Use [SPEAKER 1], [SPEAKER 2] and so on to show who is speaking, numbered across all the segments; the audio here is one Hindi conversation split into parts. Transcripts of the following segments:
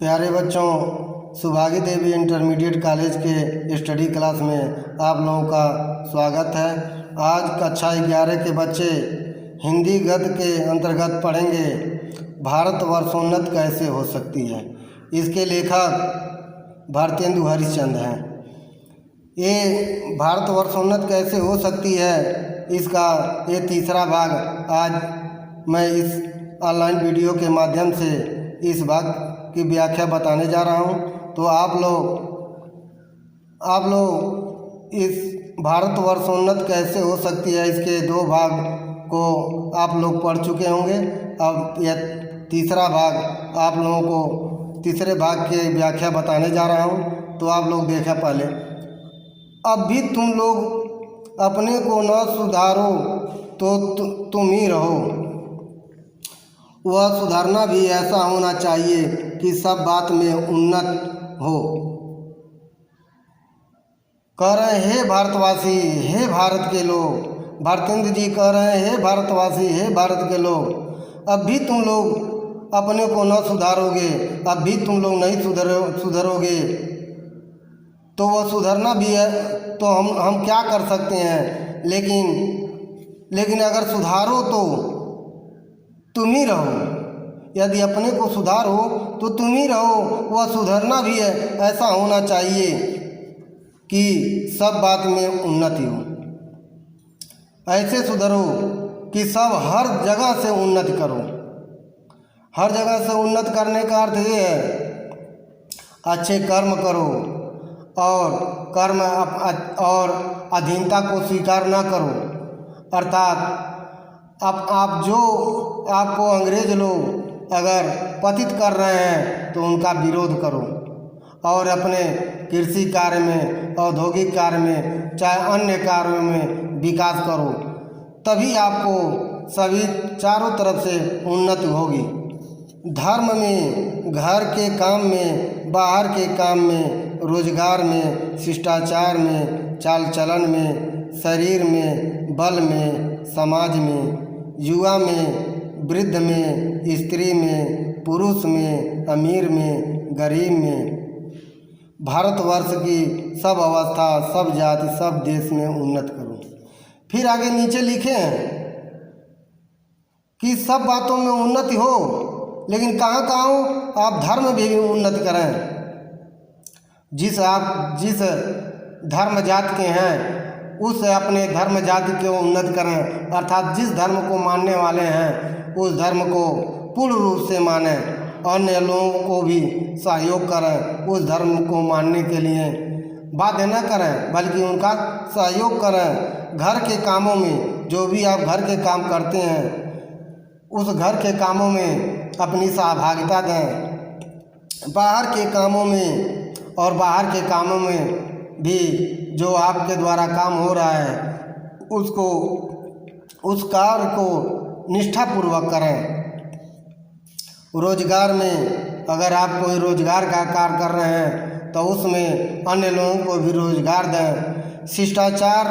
[SPEAKER 1] प्यारे बच्चों, सुभागी देवी इंटरमीडिएट कॉलेज के स्टडी क्लास में आप लोगों का स्वागत है। आज कक्षा 11 के बच्चे हिंदी गद्य के अंतर्गत पढ़ेंगे भारत वर्षोन्नत कैसे हो सकती है। इसके लेखक भारतेंदु हरिश्चंद्र हैं। ये भारत वर्षोन्नत कैसे हो सकती है, इसका ये तीसरा भाग आज मैं इस ऑनलाइन वीडियो के माध्यम से इस भाग की व्याख्या बताने जा रहा हूँ। तो आप लोग इस भारत वर्षोन्नत कैसे हो सकती है, इसके दो भाग को आप लोग पढ़ चुके होंगे। अब यह तीसरा भाग आप लोगों को तीसरे भाग की व्याख्या बताने जा रहा हूँ। तो आप लोग देखा पहले, अब भी तुम लोग अपने को न सुधारो तो तुम ही रहो। वह सुधारना भी ऐसा होना चाहिए कि सब बात में उन्नत हो। कह रहे हैं, हे भारतवासी, हे भारत के लोग, भारतेंदु जी कह रहे हैं, हे भारतवासी, हे भारत के लोग, अब भी तुम लोग अपने को न सुधारोगे, अब भी तुम लोग नहीं सुधरोगे तो वह सुधरना भी है तो हम क्या कर सकते हैं। लेकिन अगर सुधारो तो तुम ही रहो। यदि अपने को सुधारो तो तुम ही रहो। वह सुधरना भी है ऐसा होना चाहिए कि सब बात में उन्नति हो। ऐसे सुधरो कि सब हर जगह से उन्नति करो। हर जगह से उन्नत करने का अर्थ ये है, अच्छे कर्म करो और अधीनता को स्वीकार न करो। अर्थात आप जो आपको अंग्रेज लोग अगर पतित कर रहे हैं तो उनका विरोध करो और अपने कृषि कार्य में, औद्योगिक कार्य में, चाहे अन्य कार्यों में विकास करो। तभी आपको सभी चारों तरफ से उन्नति होगी। धर्म में, घर के काम में, बाहर के काम में, रोजगार में, शिष्टाचार में, चाल चलन में, शरीर में, बल में, समाज में, युवा में, वृद्ध में, स्त्री में, पुरुष में, अमीर में, गरीब में, भारतवर्ष की सब अवस्था, सब जाति, सब देश में उन्नत करो। फिर आगे नीचे लिखे हैं कि सब बातों में उन्नति हो, लेकिन कहाँ हो, आप धर्म में भी उन्नति करें। जिस धर्म जाति के हैं उस अपने धर्म जाति को उन्नत करें। अर्थात जिस धर्म को मानने वाले हैं उस धर्म को पूर्ण रूप से मानें, अन्य लोगों को भी सहयोग करें। उस धर्म को मानने के लिए बाध्य न करें, बल्कि उनका सहयोग करें। घर के कामों में, जो भी आप घर के काम करते हैं उस घर के कामों में अपनी सहभागिता दें। बाहर के कामों में भी जो आपके द्वारा काम हो रहा है उस कार्य को निष्ठापूर्वक करें। रोजगार में अगर आप कोई रोजगार का कार्य कर रहे हैं तो उसमें अन्य लोगों को भी रोजगार दें। शिष्टाचार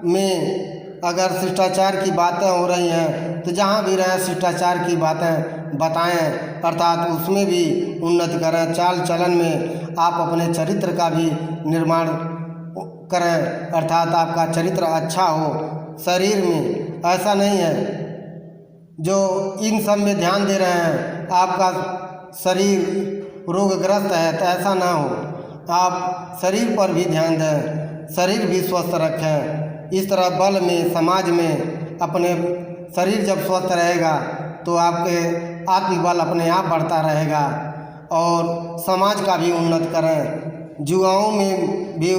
[SPEAKER 1] में अगर शिष्टाचार की बातें हो रही हैं तो जहाँ भी रहें शिष्टाचार की बातें बताएं, अर्थात उसमें भी उन्नति करें। चाल चलन में आप अपने चरित्र का भी निर्माण करें, अर्थात आपका चरित्र अच्छा हो। शरीर में ऐसा नहीं है जो इन सब में ध्यान दे रहे हैं, आपका शरीर रोगग्रस्त है तो ऐसा ना हो। आप शरीर पर भी ध्यान दें, शरीर भी स्वस्थ रखें। इस तरह बल में, समाज में अपने शरीर जब स्वस्थ रहेगा तो आपके आत्मबल अपने आप बढ़ता रहेगा। और समाज का भी उन्नत करें। युवाओं में भी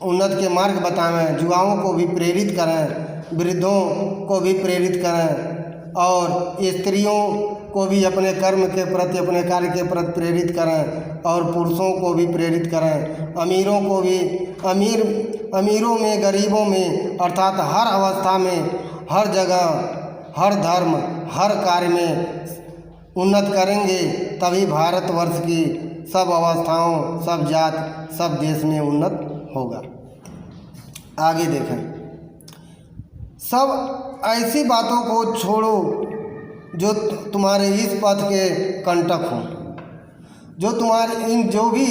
[SPEAKER 1] उन्नत के मार्ग बताएं, युवाओं को भी प्रेरित करें, वृद्धों को भी प्रेरित करें और स्त्रियों को भी अपने कर्म के प्रति, अपने कार्य के प्रति प्रेरित करें और पुरुषों को भी प्रेरित करें। अमीरों को भी, अमीरों में, गरीबों में, अर्थात हर अवस्था में, हर जगह, हर धर्म, हर कार्य में उन्नत करेंगे तभी भारतवर्ष की सब अवस्थाओं, सब जात, सब देश में उन्नत होगा। आगे देखें, सब ऐसी बातों को छोड़ो जो तुम्हारे इस पथ के कंटक हों। जो तुम्हारे इन जो भी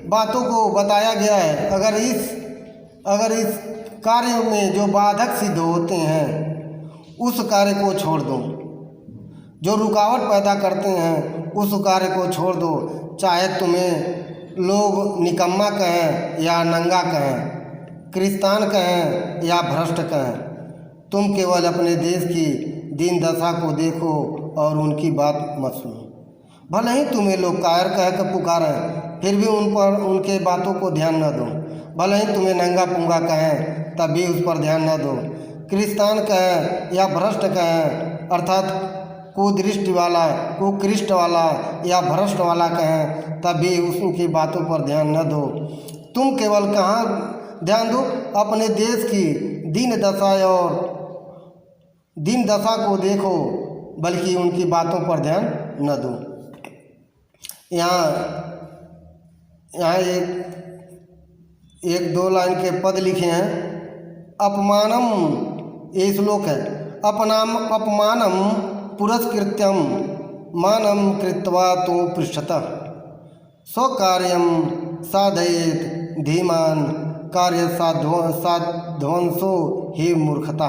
[SPEAKER 1] बातों को बताया गया है, अगर इस कार्य में जो बाधक सिद्ध होते हैं उस कार्य को छोड़ दो, जो रुकावट पैदा करते हैं उस कार्य को छोड़ दो। चाहे तुम्हें लोग निकम्मा कहें या नंगा कहें, क्रिस्तान कहें या भ्रष्ट कहें, तुम केवल अपने देश की दीन दशा को देखो और उनकी बात मत सुनो। भले ही तुम्हें लोग कायर कह कर पुकारें, फिर भी उनके बातों को ध्यान न दो। भले ही तुम्हें नंगा पुंगा कहें, तब भी उस पर ध्यान न दो। क्रिस्तान कहें या भ्रष्ट कहें, अर्थात कुदृष्टि वाला, कुकृष्ट वाला या भ्रष्ट वाला कहें, तब भी उनकी बातों पर ध्यान न दो। तुम केवल कहाँ ध्यान दो? अपने देश की दीन दशा को देखो, बल्कि उनकी बातों पर ध्यान न दो। यहाँ एक दो लाइन के पद लिखे हैं। अपमानम, ये श्लोक है, अपमानम पुरस्कृत्यम मानम कृत्वा तु पृष्ठतः स्वकार्यम साधयेत धीमान कार्य साध्वंसो ही मूर्खता।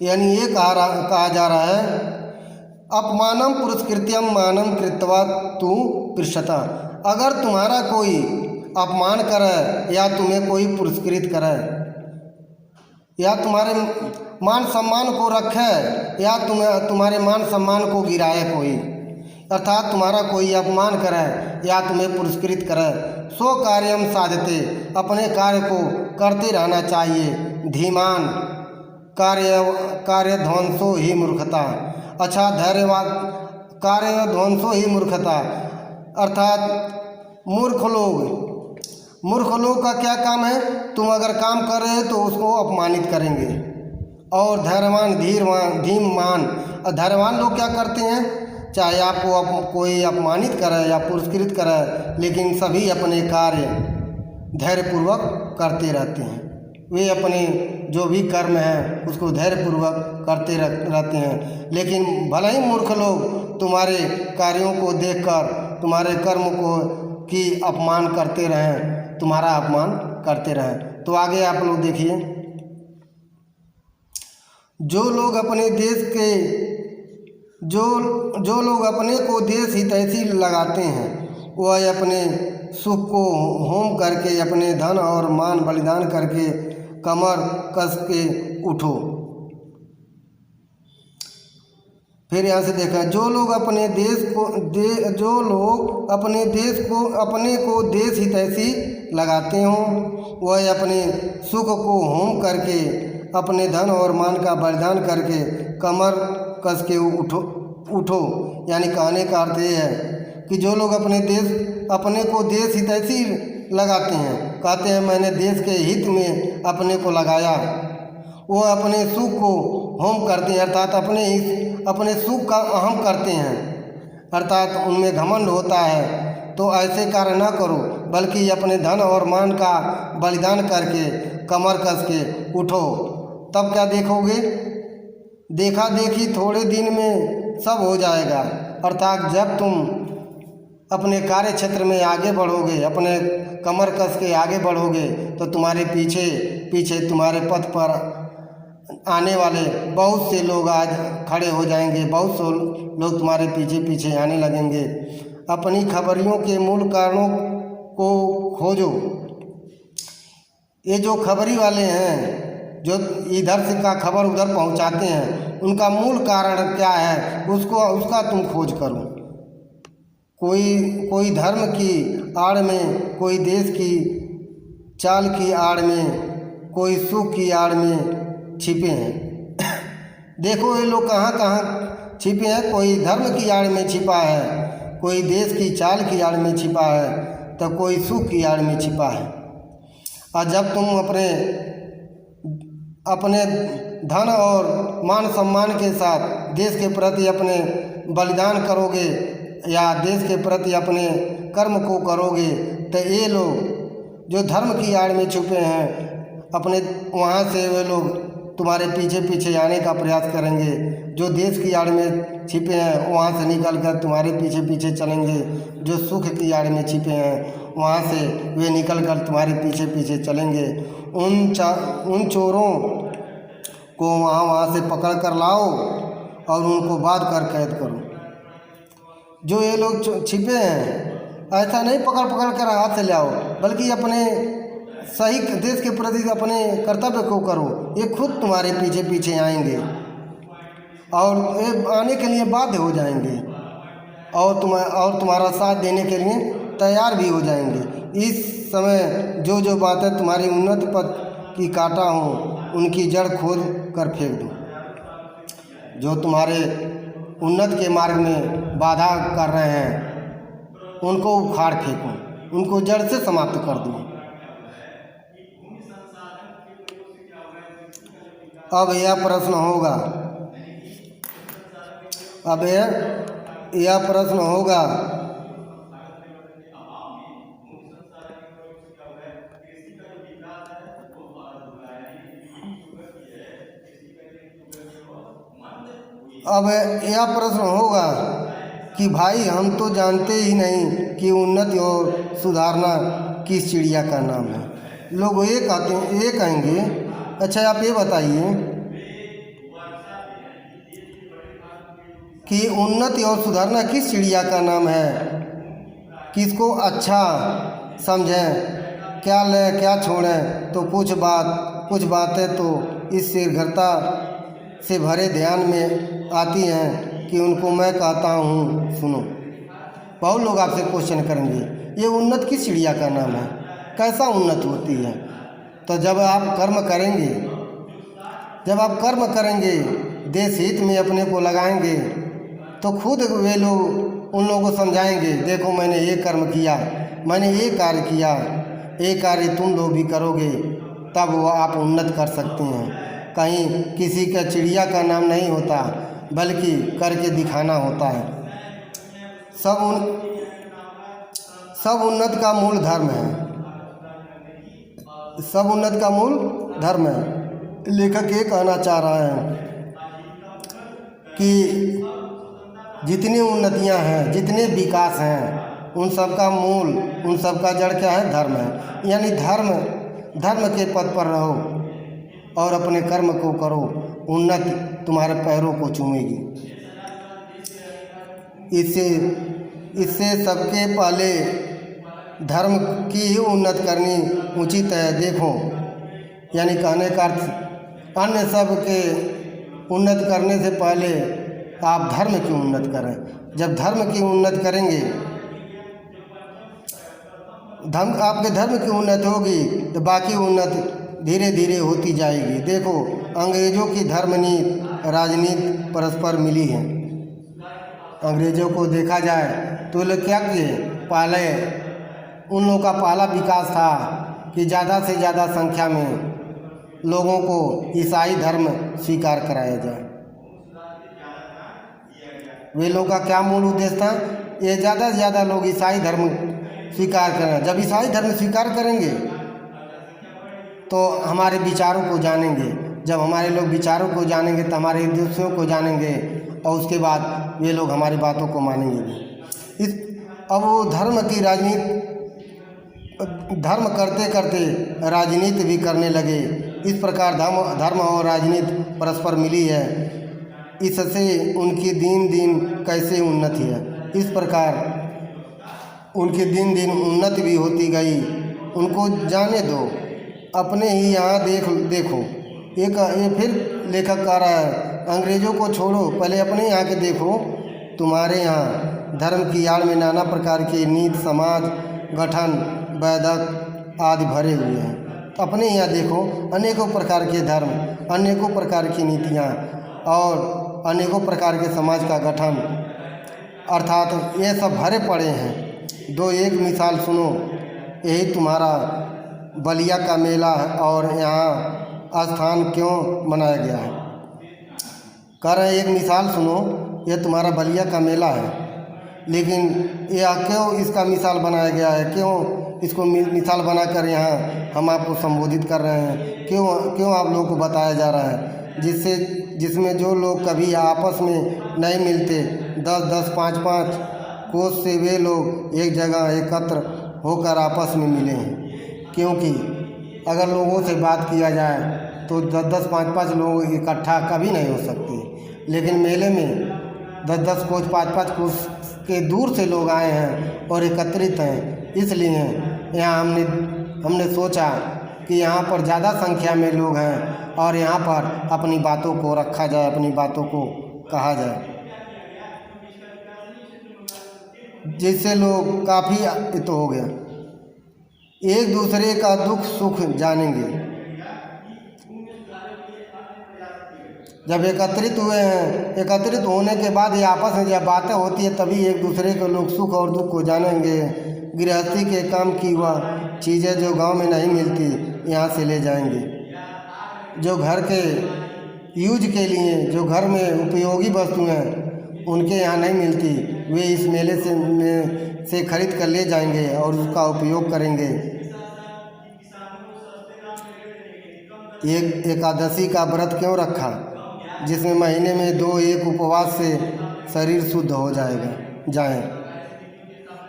[SPEAKER 1] यानी ये कहा जा रहा है, अपमानम पुरस्कृत्यम मानम कृत्वा तु पृष्ठतः। अगर तुम्हारा कोई अपमान करे या तुम्हें कोई पुरस्कृत करे या तुम्हारे मान सम्मान को रखे या तुम्हारे मान सम्मान को गिराए कोई, अर्थात तुम्हारा कोई अपमान करे या तुम्हें पुरस्कृत करे, सो कार्यम साधते, अपने कार्य को करते रहना चाहिए। धीमान कार्य ध्वंसो ही मूर्खता। अच्छा, धैर्यवाद कार्य ध्वंसो ही मूर्खता, अर्थात मूर्ख लोग का क्या काम है? तुम अगर काम कर रहे हो तो उसको अपमानित करेंगे। और धीमान धैर्यवान लोग क्या करते हैं? चाहे आपको कोई अपमानित करे या पुरस्कृत करे, लेकिन सभी अपने कार्य धैर्यपूर्वक करते रहते हैं। वे अपने जो भी कर्म है उसको धैर्यपूर्वक करते रहते हैं। लेकिन भले ही मूर्ख लोग तुम्हारे कार्यों को देखकर तुम्हारे कर्म को की अपमान करते रहें, तुम्हारा अपमान करते रहें। तो आगे आप लोग देखिए, जो लोग अपने को देश हितैषी लगाते हैं, वह अपने सुख को होम करके, अपने धन और मान बलिदान करके कमर कस के उठो। फिर यहाँ से देखा, जो लोग अपने को देश हितैषी लगाते हों, वह अपने सुख को होम करके, अपने धन और मान का बलिदान करके कमर कस के उठो। यानी कहने का अर्थ ये है कि जो लोग अपने को देश हितैषी लगाते हैं, कहते हैं मैंने देश के हित में अपने को लगाया, वो अपने सुख को होम करते हैं, अर्थात अपने सुख का अहम करते हैं, अर्थात उनमें घमंड होता है। तो ऐसे कार्य न करो, बल्कि अपने धन और मान का बलिदान करके कमर कस के उठो। तब क्या देखोगे? देखा देखी थोड़े दिन में सब हो जाएगा। अर्थात जब तुम अपने कार्य क्षेत्र में आगे बढ़ोगे, अपने कमर कस के आगे बढ़ोगे, तो तुम्हारे पीछे तुम्हारे पथ पर आने वाले बहुत से लोग आज खड़े हो जाएंगे, बहुत से लोग तुम्हारे पीछे आने लगेंगे। अपनी खबरियों के मूल कारणों को खोजो। ये जो खबरी वाले हैं, जो इधर से का खबर उधर पहुंचाते हैं, उनका मूल कारण क्या है उसका तुम खोज करो। कोई धर्म की आड़ में, कोई देश की चाल की आड़ में, कोई सुख की आड़ में छिपे हैं। देखो ये लोग कहाँ कहाँ छिपे हैं। कोई धर्म की आड़ में छिपा है, कोई देश की चाल की आड़ में छिपा है, तो कोई सुख की आड़ में छिपा है। और जब तुम अपने धन और मान सम्मान के साथ देश के प्रति अपने बलिदान करोगे या देश के प्रति अपने कर्म को करोगे, तो ये लोग जो धर्म की आड़ में छुपे हैं, अपने वहाँ से वे लोग तुम्हारे पीछे पीछे आने का प्रयास करेंगे। जो देश की आड़ में छिपे हैं वहाँ से निकल कर तुम्हारे पीछे पीछे चलेंगे। जो सुख की आड़ में छिपे हैं वहाँ से वे निकल कर तुम्हारे पीछे पीछे चलेंगे। उन चोरों को वहाँ से पकड़ कर लाओ और उनको बांध कर कैद करो। जो ये लोग छिपे हैं ऐसा नहीं पकड़ पकड़ कर हाथ से ले आओ, बल्कि अपने सही देश के प्रति अपने कर्तव्य को करो। ये खुद तुम्हारे पीछे पीछे आएंगे और ये आने के लिए बाध्य हो जाएंगे और तुम्हारा साथ देने के लिए तैयार भी हो जाएंगे। इस समय जो जो बातें तुम्हारी उन्नत पथ की काटा हूँ उनकी जड़ खोद कर फेंक दो। जो तुम्हारे उन्नत के मार्ग में बाधा कर रहे हैं उनको उखाड़ फेंको, उनको जड़ से समाप्त कर दो। अब यह प्रश्न होगा कि भाई हम तो जानते ही नहीं कि उन्नति और सुधारना किस चिड़िया का नाम है। लोग ये कहेंगे अच्छा आप ये बताइए कि उन्नति और सुधारना किस चिड़िया का नाम है, किसको अच्छा समझें, क्या लें क्या छोड़ें। तो कुछ बातें तो इस शीघ्रता से भरे ध्यान में आती हैं कि उनको मैं कहता हूँ सुनो। बहुत लोग आपसे क्वेश्चन करेंगे ये उन्नत किस चिड़िया का नाम है, कैसा उन्नत होती है। तो जब आप कर्म करेंगे देश हित में अपने को लगाएंगे तो खुद वे लोग उन लोगों को समझाएंगे देखो मैंने ये कर्म किया, मैंने ये कार्य किया, ये कार्य तुम लोग भी करोगे तब वो आप उन्नत कर सकते हैं। कहीं किसी का चिड़िया का नाम नहीं होता बल्कि करके दिखाना होता है। सब उन्नत का मूल धर्म है। लेखक ये कहना चाह रहा है कि जितनी उन्नतियां हैं, जितने विकास हैं, उन सब का मूल, उन सब का जड़ क्या है, धर्म है। यानी धर्म के पद पर रहो और अपने कर्म को करो, उन्नति तुम्हारे पैरों को चूमेगी। इससे सबके पहले धर्म की ही उन्नत करनी उचित है। देखो यानी कहने का अर्थ अन्य सब के उन्नत करने से पहले आप धर्म की उन्नत करें। जब धर्म की उन्नत करेंगे, आपके धर्म की उन्नति होगी तो बाकी उन्नति धीरे धीरे होती जाएगी। देखो अंग्रेज़ों की धर्म नीति राजनीति परस्पर मिली है। अंग्रेज़ों को देखा जाए तो लोग क्या किए, पहले उन लोगों का पहला विकास था कि ज़्यादा से ज़्यादा संख्या में लोगों को ईसाई धर्म स्वीकार कराया जाए। वे लोगों का क्या मूल उद्देश्य था, ये ज़्यादा से ज़्यादा लोग ईसाई धर्म स्वीकार करें। जब ईसाई धर्म स्वीकार करेंगे तो हमारे विचारों को जानेंगे। जब हमारे लोग विचारों को जानेंगे तो हमारे उद्देश्यों को जानेंगे और उसके बाद वे लोग हमारी बातों को मानेंगे भी। अब वो धर्म करते करते राजनीति भी करने लगे। इस प्रकार धर्म और राजनीति परस्पर मिली है। इससे उनकी दिन दिन कैसे उन्नति है, इस प्रकार उनकी दिन दिन उन्नति भी होती गई। उनको जाने दो, अपने ही यहाँ देखो। ये फिर लेखक कह रहा है अंग्रेज़ों को छोड़ो, पहले अपने यहाँ के देखो। तुम्हारे यहाँ धर्म की आड़ में नाना प्रकार के नीति, समाज गठन, वैदक आदि भरे हुए हैं। अपने यहाँ देखो, अनेकों प्रकार के धर्म, अनेकों प्रकार की नीतियाँ और अनेकों प्रकार के समाज का गठन, अर्थात ये सब भरे पड़े हैं। दो एक मिसाल सुनो, यही तुम्हारा बलिया का मेला है और यहाँ स्थान क्यों मनाया गया है। कह रहे एक मिसाल सुनो, यह तुम्हारा बलिया का मेला है, लेकिन यह क्यों इसका मिसाल बनाया गया है, क्यों इसको मिसाल बनाकर यहाँ हम आपको संबोधित कर रहे हैं। क्यों आप लोगों को बताया जा रहा है, जिसमें जो लोग कभी आपस में नहीं मिलते 10-10, 5-5 कोस से वे लोग एक जगह एकत्र होकर आपस में मिले हैं। क्योंकि अगर लोगों से बात किया जाए तो 10-10, 5-5 लोग इकट्ठा कभी नहीं हो सकते, लेकिन मेले में 10-10 कोस, 5-5 कोस के दूर से लोग आए हैं और एकत्रित हैं। इसलिए यहाँ हमने सोचा कि यहाँ पर ज़्यादा संख्या में लोग हैं और यहाँ पर अपनी बातों को रखा जाए, अपनी बातों को कहा जाए, जिससे लोग काफ़ी तो हो गया, एक दूसरे का दुख सुख जानेंगे। जब एकत्रित हुए हैं, एकत्रित होने के बाद ये आपस में जब बातें होती है तभी एक दूसरे के लोग सुख और दुख को जानेंगे। गृहस्थी के काम की वह चीज़ें जो गांव में नहीं मिलती यहाँ से ले जाएंगे। जो घर के यूज के लिए, जो घर में उपयोगी वस्तुएं उनके यहाँ नहीं मिलती, वे इस मेले से खरीद कर ले जाएंगे और उसका उपयोग करेंगे। एक एकादशी का व्रत क्यों रखा, जिसमें महीने में 2-1 उपवास से शरीर शुद्ध हो जाए।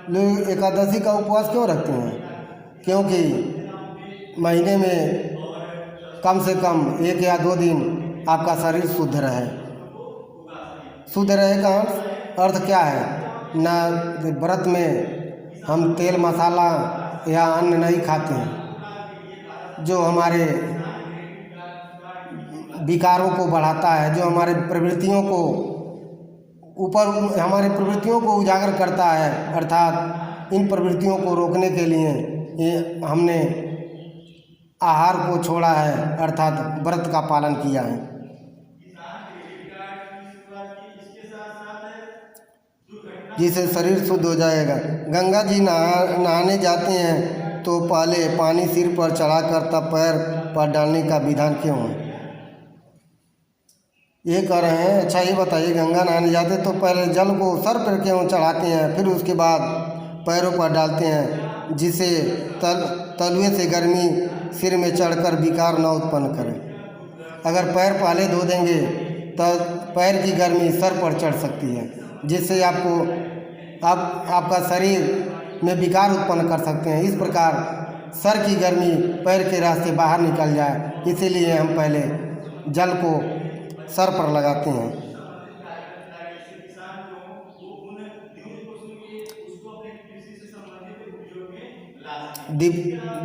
[SPEAKER 1] लोग एकादशी का उपवास क्यों रखते हैं? क्योंकि महीने में कम से कम 1 या 2 दिन आपका शरीर शुद्ध रहे। शुद्ध रहे का अर्थ क्या है? ना व्रत में हम तेल मसाला या अन्न नहीं खाते हैं, जो हमारे विकारों को बढ़ाता है, जो हमारे प्रवृत्तियों को उजागर करता है। अर्थात इन प्रवृत्तियों को रोकने के लिए ये हमने आहार को छोड़ा है, अर्थात व्रत का पालन किया है। जिससे शरीर शुद्ध हो जाएगा। गंगा जी नहाने जाते हैं तो पहले पानी सिर पर चढ़ाकर तब पैर पर डालने का विधान क्यों है? ये कह रहे हैं, अच्छा ये बताइए, गंगा नहाने जाते तो पहले जल को सर पर क्यों चढ़ाते हैं, फिर उसके बाद पैरों पर डालते हैं, जिससे तलुए से गर्मी सिर में चढ़कर विकार न उत्पन्न करे। अगर पैर पहले धो देंगे तो पैर की गर्मी सर पर चढ़ सकती है, जिससे आपका शरीर में विकार उत्पन्न कर सकते हैं। इस प्रकार सर की गर्मी पैर के रास्ते बाहर निकल जाए, इसीलिए हम पहले जल को सर पर लगाते हैं।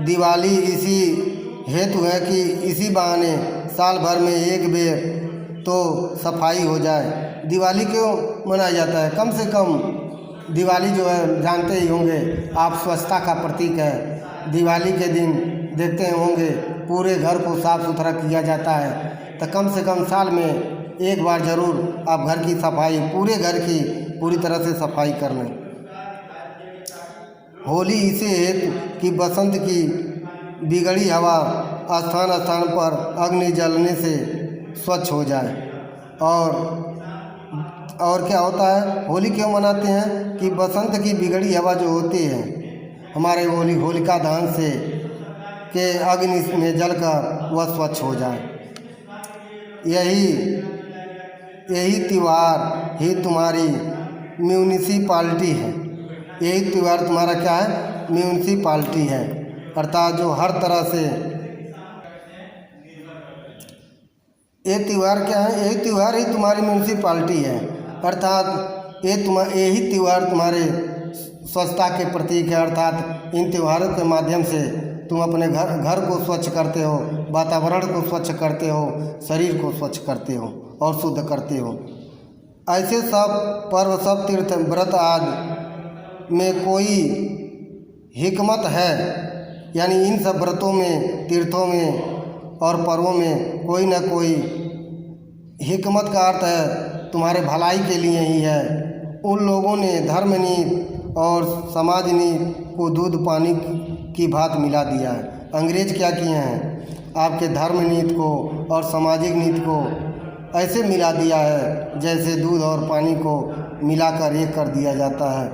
[SPEAKER 1] दिवाली इसी हेतु है कि इसी बहाने साल भर में एक बेर तो सफाई हो जाए। दिवाली क्यों मनाया जाता है? कम से कम दिवाली जो है जानते ही होंगे आप, स्वच्छता का प्रतीक है। दिवाली के दिन देखते होंगे पूरे घर को साफ़ सुथरा किया जाता है, तो कम से कम साल में एक बार ज़रूर आप घर की सफाई, पूरे घर की पूरी तरह से सफाई कर लें। होली इसे हेतु कि बसंत की बिगड़ी हवा स्थान स्थान पर अग्नि जलने से स्वच्छ हो जाए। और क्या होता है, होली क्यों मनाते हैं कि बसंत की बिगड़ी हवा जो होती है हमारे होलिका दहन से के अग्नि में जलकर वह स्वच्छ हो जाए। यही त्यौहार ही तुम्हारी म्यूनिसिपालिटी है। यही त्यौहार तुम्हारा क्या है? म्यूनिसिपालिटी है, अर्थात जो हर तरह से ये त्यौहार क्या है? यही त्यौहार ही तुम्हारी म्यूनिसिपालिटी है, अर्थात यही त्यौहार तुम्हारे स्वच्छता के प्रतीक है। अर्थात इन त्योहारों के माध्यम से तुम अपने घर को स्वच्छ करते हो, वातावरण को स्वच्छ करते हो, शरीर को स्वच्छ करते हो और शुद्ध करते हो। ऐसे सब पर्व, सब तीर्थ, व्रत आदि में कोई हिकमत है, यानी इन सब व्रतों में, तीर्थों में और पर्वों में कोई न कोई हिकमत का अर्थ है तुम्हारे भलाई के लिए ही है। उन लोगों ने धर्म नीति और समाज नीति को दूध पानी की भांति मिला दिया है। अंग्रेज क्या किए हैं? आपके धर्म नीति को और सामाजिक नीति को ऐसे मिला दिया है जैसे दूध और पानी को मिलाकर एक कर दिया जाता है।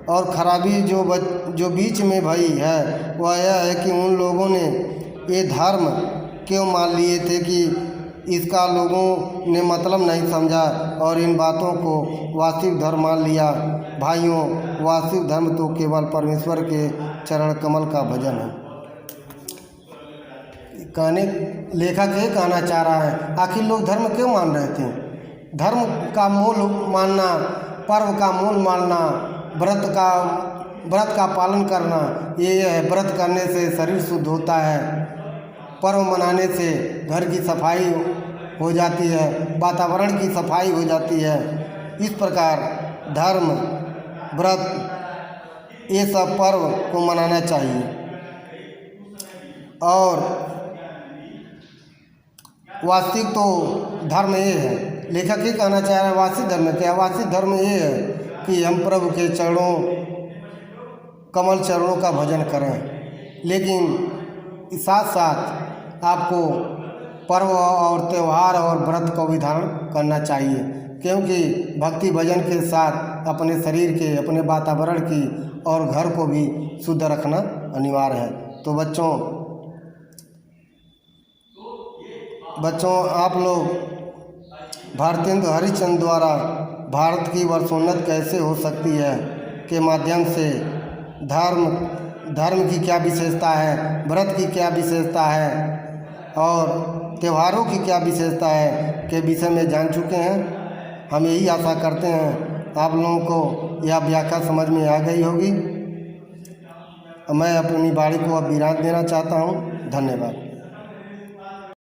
[SPEAKER 1] और खराबी जो बीच में भई है वह यह है कि उन लोगों ने ये धर्म क्यों मान लिए थे कि इसका लोगों ने मतलब नहीं समझा और इन बातों को वास्तविक धर्म मान लिया। भाइयों, वास्तविक धर्म तो केवल परमेश्वर के चरण कमल का भजन है। लेखक ये कहना चाह रहा है, आखिर लोग धर्म क्यों मान रहे थे? धर्म का मूल मानना, पर्व का मूल मानना, व्रत का पालन करना, ये है। व्रत करने से शरीर शुद्ध होता है, पर्व मनाने से घर की सफाई हो जाती है, वातावरण की सफाई हो जाती है। इस प्रकार धर्म, व्रत, ये सब पर्व को मनाना चाहिए। और वास्तविक तो धर्म ये है, लेखक ये कहना चाह रहा है, वास्तविक धर्म क्या? वास्तविक धर्म ये है कि हम प्रभु के चरणों, कमल चरणों का भजन करें। लेकिन साथ साथ आपको पर्व और त्यौहार और व्रत को भी धारण करना चाहिए, क्योंकि भक्ति भजन के साथ अपने शरीर के, अपने वातावरण की और घर को भी शुद्ध रखना अनिवार्य है। तो बच्चों आप लोग भारतेंदु हरिश्चंद्र द्वारा भारत की वर्षोन्नत कैसे हो सकती है के माध्यम से धर्म की क्या विशेषता है, व्रत की क्या विशेषता है और त्योहारों की क्या विशेषता है के विषय में जान चुके हैं। हम यही आशा करते हैं आप लोगों को यह व्याख्या समझ में आ गई होगी। मैं अपनी बाणी को अब विराम देना चाहता हूँ। धन्यवाद।